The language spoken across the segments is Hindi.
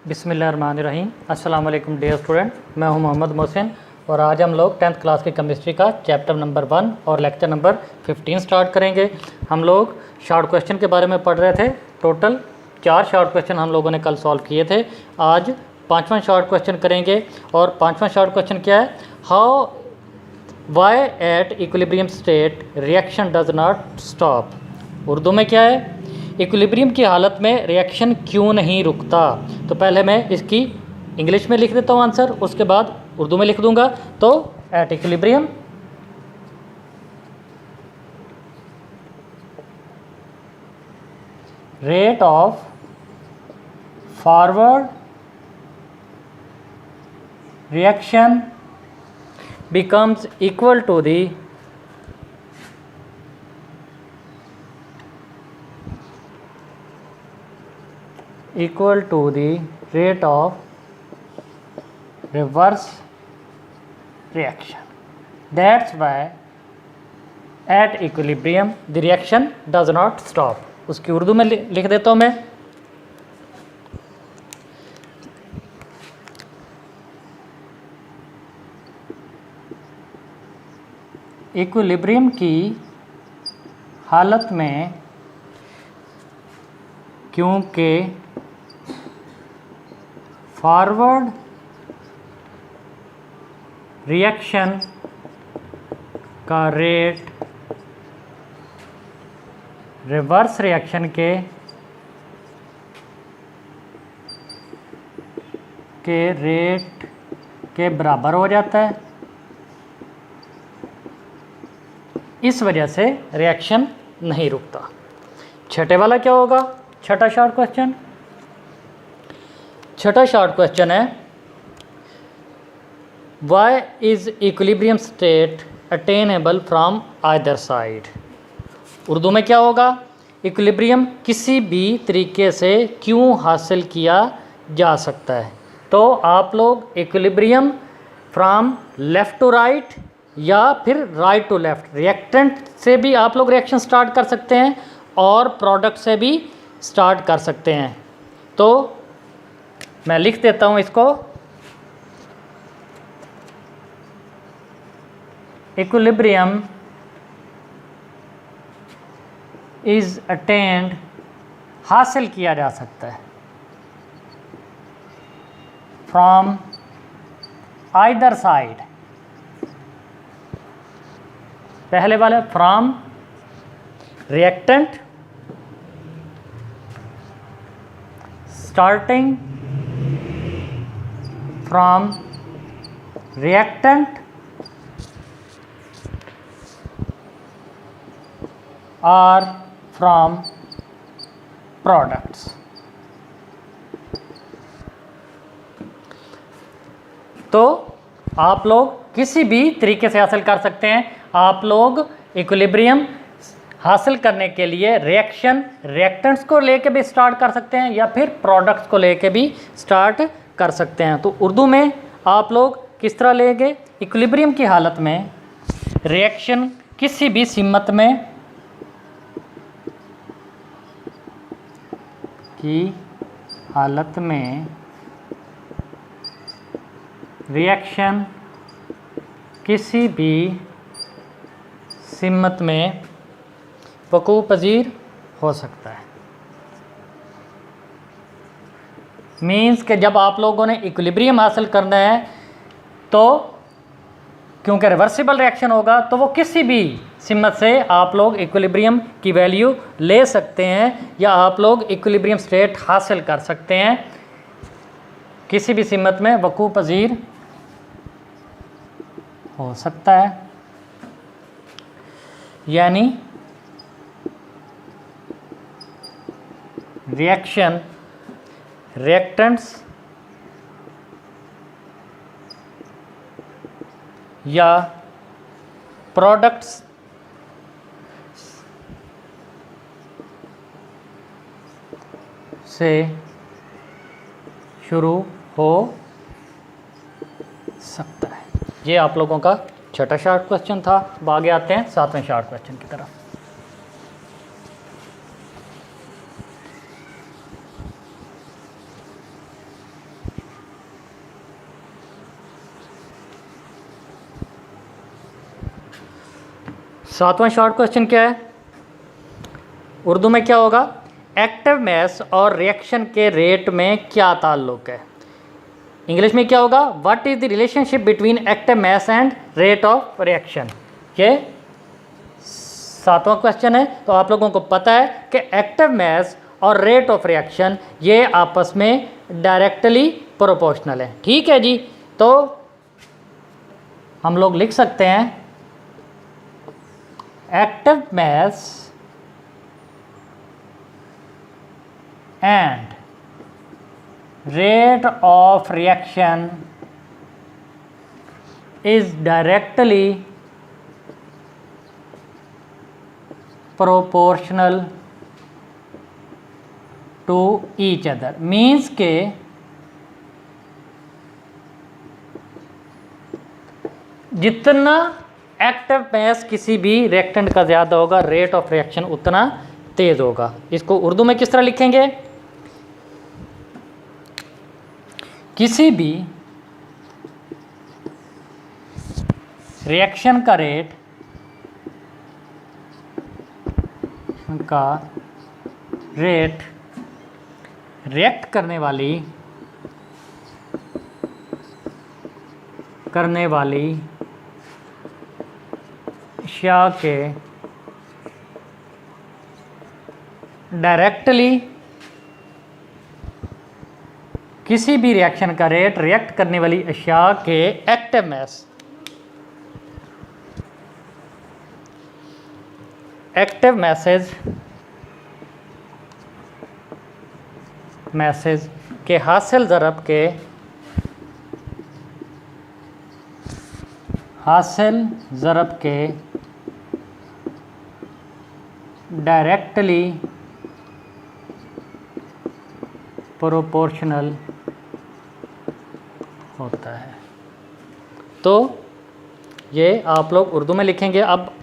बिस्मिल्लाहिर्रहमानिर्रहीम। अस्सलाम वालेकुम डियर स्टूडेंट, मैं हूं मोहम्मद मोहसिन और आज हम लोग 10th क्लास की केमिस्ट्री का चैप्टर नंबर 1 और लेक्चर नंबर 15 स्टार्ट करेंगे। हम लोग शॉर्ट क्वेश्चन के बारे में पढ़ रहे थे। टोटल 4 शॉर्ट क्वेश्चन हम लोगों ने कल सॉल्व किए थे। आज 5वां शॉर्ट क्वेश्चन करेंगे और 5वां शॉर्ट क्वेश्चन क्या है? How why at equilibrium state reaction does not stop. Urdu में क्या है? इक्विलिब्रियम की हालत में रिएक्शन क्यों नहीं रुकता। तो पहले मैं इसकी इंग्लिश में लिख देता हूँ आंसर, उसके बाद उर्दू में लिख दूंगा। तो at equilibrium rate of forward reaction becomes equal to the rate of reverse reaction. That's why at equilibrium the reaction does not stop. उसकी उर्दू में लिख देता हूँ मैं। इक्विलिब्रियम की हालत में क्योंकि फॉरवर्ड रिएक्शन का रेट रिवर्स रिएक्शन के रेट के बराबर हो जाता है, इस वजह से रिएक्शन नहीं रुकता। छठे वाला क्या होगा? छठा शॉर्ट क्वेश्चन। छठा शॉर्ट क्वेश्चन है why is equilibrium state attainable from either side. Urdu में क्या होगा? इक्विलिब्रियम किसी भी तरीके से क्यों हासिल किया जा सकता है। तो आप लोग equilibrium from left to right या फिर राइट टू लेफ़्ट, रिएक्टेंट से भी आप लोग रिएक्शन स्टार्ट कर सकते हैं और प्रोडक्ट से भी स्टार्ट कर सकते हैं। तो मैं लिख देता हूँ इसको। इक्विलिब्रियम इज अटेन्ड, हासिल किया जा सकता है, फ्रॉम आइदर साइड। पहले वाले from reactant starting from reactant और फ्रॉम प्रोडक्ट्स। तो आप लोग किसी भी तरीके से हासिल कर सकते हैं। आप लोग इक्विलिब्रियम हासिल करने के लिए रिएक्टेंट्स को लेके भी स्टार्ट कर सकते हैं या फिर प्रोडक्ट्स को लेके भी स्टार्ट कर सकते हैं। तो उर्दू में आप लोग किस तरह लेंगे? इक्विलिब्रियम की हालत में रिएक्शन किसी भी सीमत में रिएक्शन किसी भी सिमत में वक़ू पज़ीर हो सकता है। मीन्स कि जब आप लोगों ने इक्विलिब्रियम हासिल करना है तो क्योंकि रिवर्सिबल रिएक्शन होगा तो वो किसी भी सिमत से आप लोग इक्विलिब्रियम की वैल्यू ले सकते हैं या आप लोग इक्विलिब्रियम स्टेट हासिल कर सकते हैं। किसी भी सिमत में वक़ू पज़ीर हो सकता है, यानी रिएक्शन रिएक्टेंट्स या प्रोडक्ट्स से शुरू हो सकता है। ये आप लोगों का छठा शॉर्ट क्वेश्चन था। अब आगे आते हैं 7वें शॉर्ट क्वेश्चन की तरफ। 7वां शॉर्ट क्वेश्चन क्या है, उर्दू में क्या होगा, एक्टिव मैस और रिएक्शन के रेट में क्या ताल्लुक है। इंग्लिश में क्या होगा, what is the relationship between active mass and rate of reaction. ये 7वां क्वेश्चन है। तो आप लोगों को पता है कि एक्टिव मैस और रेट ऑफ रिएक्शन ये आपस में डायरेक्टली प्रोपोर्शनल है। ठीक है जी, तो हम लोग लिख सकते हैं active mass and rate of reaction is directly proportional to each other, means के जितना एक्टिव मैस किसी भी रिएक्टेंट का ज़्यादा होगा, रेट ऑफ रिएक्शन उतना तेज़ होगा। इसको उर्दू में किस तरह लिखेंगे, किसी भी रिएक्शन का रेट रिएक्ट करने वाली अशिया के डायरेक्टली, किसी भी रिएक्शन का रेट रिएक्ट करने वाली अशिया के एक्टिव मैसेज के हासिल ज़रब के डायरेक्टली प्रोपोर्शनल होता है। तो ये आप लोग उर्दू में लिखेंगे। अब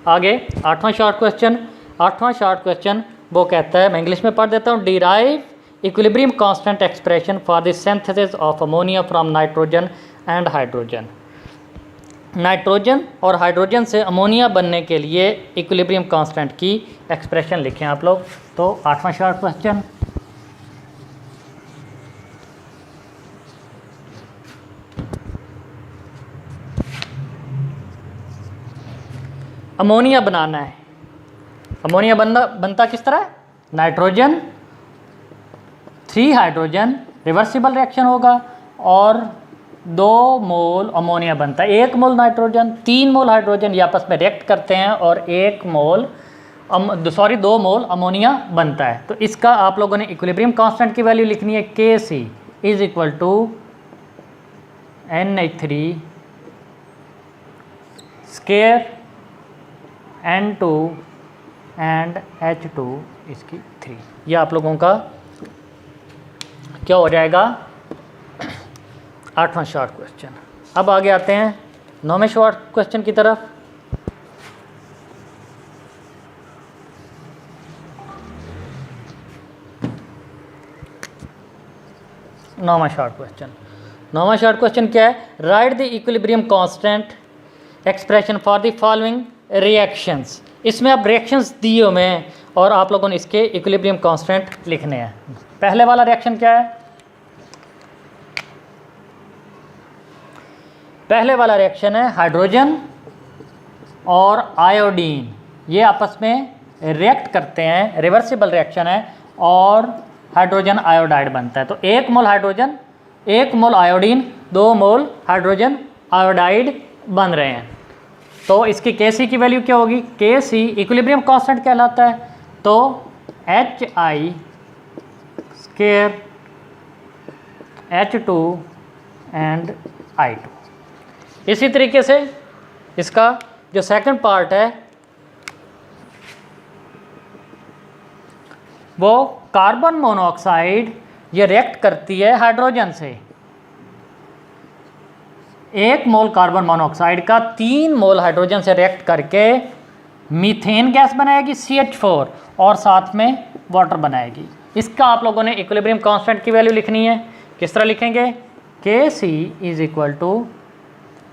आगे 8वां शॉर्ट क्वेश्चन वो कहता है, मैं इंग्लिश में पढ़ देता हूँ, derive equilibrium constant expression for the synthesis of ammonia from nitrogen and hydrogen. Nitrogen और हाइड्रोजन से अमोनिया बनने के लिए इक्विलिब्रियम कांस्टेंट की एक्सप्रेशन लिखें आप लोग। तो 8वां शॉर्ट क्वेश्चन, अमोनिया बनाना है। अमोनिया बनता किस तरह, नाइट्रोजन 3 हाइड्रोजन, रिवर्सिबल रिएक्शन होगा और 2 मोल अमोनिया बनता है। 1 मोल नाइट्रोजन 3 मोल हाइड्रोजन ये आपस में रिएक्ट करते हैं और 2 मोल अमोनिया बनता है। तो इसका आप लोगों ने इक्विलिब्रियम कांस्टेंट की वैल्यू लिखनी है, Kc is equal to NH3 square N2 and H2 इसकी 3। ये आप लोगों का क्या हो जाएगा, 8वां शॉर्ट क्वेश्चन। अब आगे आते हैं 9वें शॉर्ट क्वेश्चन की तरफ। 9वां शॉर्ट क्वेश्चन क्या है, right the equilibrium constant expression for the following reactions. इसमें अब रिएक्शंस दिए हुए हैं और आप लोगों ने इसके इक्विलिब्रियम कांस्टेंट लिखने हैं। पहले वाला रिएक्शन क्या है, पहले वाला रिएक्शन है हाइड्रोजन और आयोडीन, ये आपस में रिएक्ट करते हैं, रिवर्सिबल रिएक्शन है और हाइड्रोजन आयोडाइड बनता है। तो 1 मोल हाइड्रोजन 1 मोल आयोडीन 2 मोल हाइड्रोजन आयोडाइड बन रहे हैं। तो इसकी Kc की वैल्यू क्या होगी, Kc इक्विलिब्रियम कांस्टेंट कहलाता है। तो Hi square H2 and I2। इसी तरीके से इसका जो सेकंड पार्ट है वो कार्बन मोनोऑक्साइड, ये रिएक्ट करती है हाइड्रोजन से। 1 मोल कार्बन मोनोऑक्साइड का 3 मोल हाइड्रोजन से रिएक्ट करके मीथेन गैस बनाएगी CH4 और साथ में वाटर बनाएगी। इसका आप लोगों ने इक्विलिब्रियम कांस्टेंट की वैल्यू लिखनी है। किस तरह लिखेंगे, Kc is equal to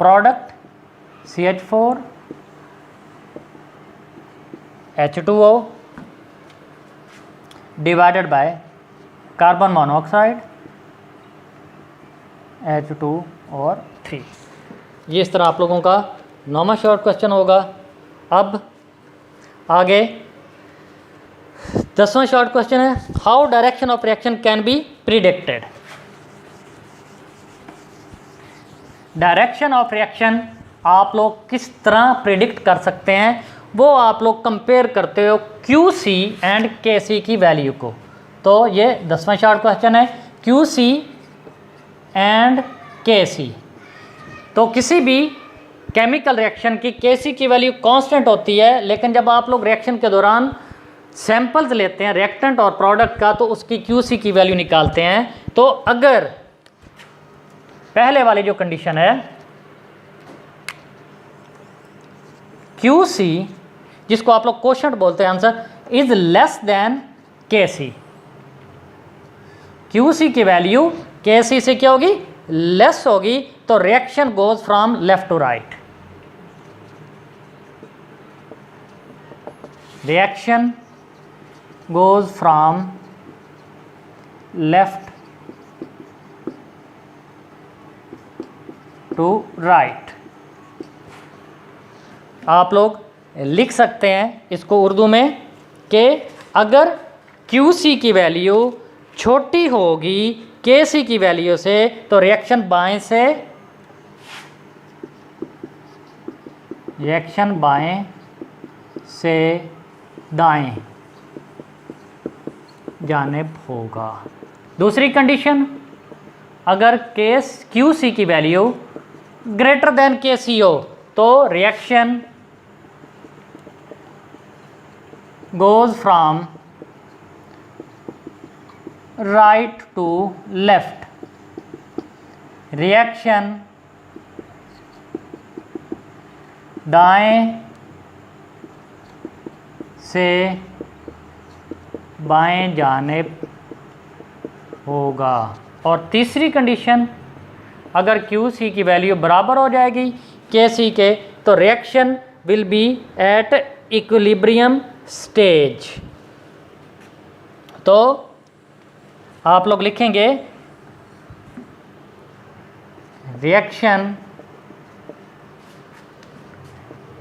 product CH4 H2O divided by carbon monoxide H2 और 3। ये इस तरह आप लोगों का नॉर्मल शॉर्ट क्वेश्चन होगा। अब आगे 10वां शॉर्ट क्वेश्चन है, how direction of reaction can be predicted. Direction of reaction आप लोग किस तरह प्रिडिक्ट कर सकते हैं, वो आप लोग कंपेयर करते हो QC एंड KC की वैल्यू को। तो ये 10वां शॉर्ट क्वेश्चन है, QC एंड KC। तो किसी भी केमिकल रिएक्शन की KC की वैल्यू कांस्टेंट होती है, लेकिन जब आप लोग रिएक्शन के दौरान सैंपल्स लेते हैं रिएक्टेंट और प्रोडक्ट का, तो उसकी QC की वैल्यू निकालते हैं। तो अगर पहले वाली जो कंडीशन है QC, जिसको आप लोग क्वोशंट बोलते हैं, answer is less than KC, QC की वैल्यू KC से क्या होगी, लेस होगी, तो reaction goes from left to right. Reaction goes from left to right. आप लोग लिख सकते हैं इसको उर्दू में कि अगर QC की वैल्यू छोटी होगी KC की वैल्यू से, तो रिएक्शन बाएं से दाएं जानिब होगा। दूसरी कंडीशन, अगर QC की वैल्यू ग्रेटर देन KC हो, तो reaction goes from right to left। Reaction दाएं से बाएं जानिब होगा। और तीसरी कंडीशन, अगर QC की वैल्यू बराबर हो जाएगी KC के, तो reaction will be at equilibrium stage. तो आप लोग लिखेंगे reaction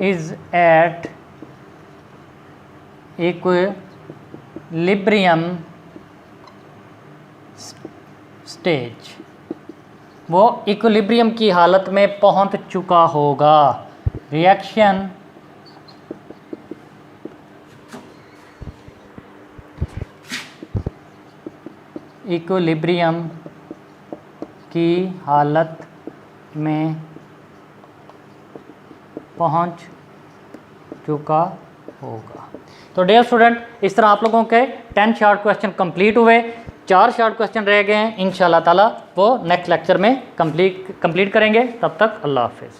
is at equilibrium stage, वो इक्विलिब्रियम की हालत में पहुंच चुका होगा। रिएक्शन इक्विलिब्रियम की हालत में पहुंच चुका होगा। तो डियर स्टूडेंट, इस तरह आप लोगों के 10 शॉर्ट क्वेश्चन कंप्लीट हुए। 4 शॉर्ट क्वेश्चन रह गए हैं, इंशाल्लाह ताला वो नेक्स्ट लेक्चर में कंप्लीट करेंगे। तब तक अल्लाह हाफिज़।